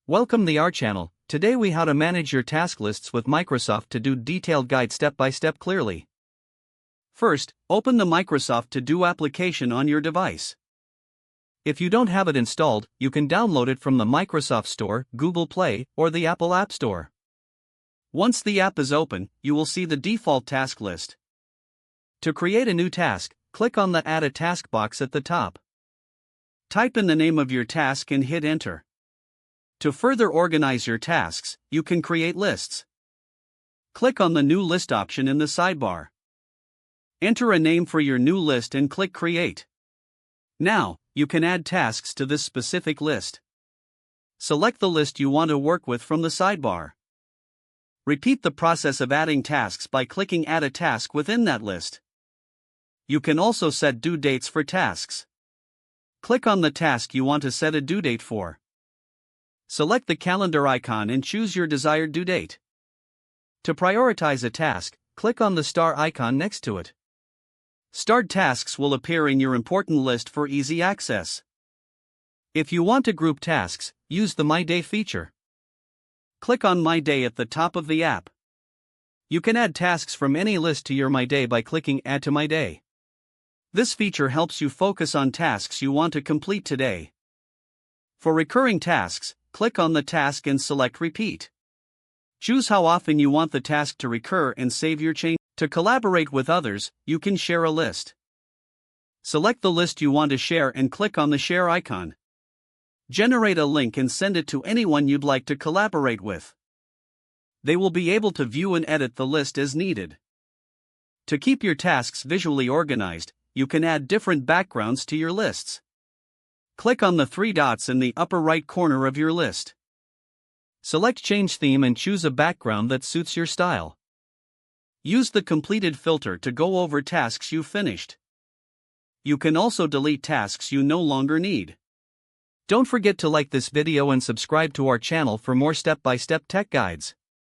Welcome to our channel. Today we how to manage your task lists with Microsoft To Do detailed guide step by step clearly. First, open the Microsoft To Do application on your device. If you don't have it installed, you can download it from the Microsoft Store, Google Play, or the Apple App Store. Once the app is open, you will see the default task list. To create a new task, click on the Add a Task box at the top. Type in the name of your task and hit Enter. To further organize your tasks, you can create lists. Click on the New List option in the sidebar. Enter a name for your new list and click Create. Now, you can add tasks to this specific list. Select the list you want to work with from the sidebar. Repeat the process of adding tasks by clicking Add a Task within that list. You can also set due dates for tasks. Click on the task you want to set a due date for. Select the calendar icon and choose your desired due date. To prioritize a task, click on the star icon next to it. Starred tasks will appear in your important list for easy access. If you want to group tasks, use the My Day feature. Click on My Day at the top of the app. You can add tasks from any list to your My Day by clicking Add to My Day. This feature helps you focus on tasks you want to complete today. For recurring tasks, click on the task and select Repeat. Choose how often you want the task to recur and save your change. To collaborate with others, you can share a list. Select the list you want to share and click on the Share icon. Generate a link and send it to anyone you'd like to collaborate with. They will be able to view and edit the list as needed. To keep your tasks visually organized, you can add different backgrounds to your lists. Click on the three dots in the upper right corner of your list. Select Change Theme and choose a background that suits your style. Use the completed filter to go over tasks you finished. You can also delete tasks you no longer need. Don't forget to like this video and subscribe to our channel for more step-by-step tech guides.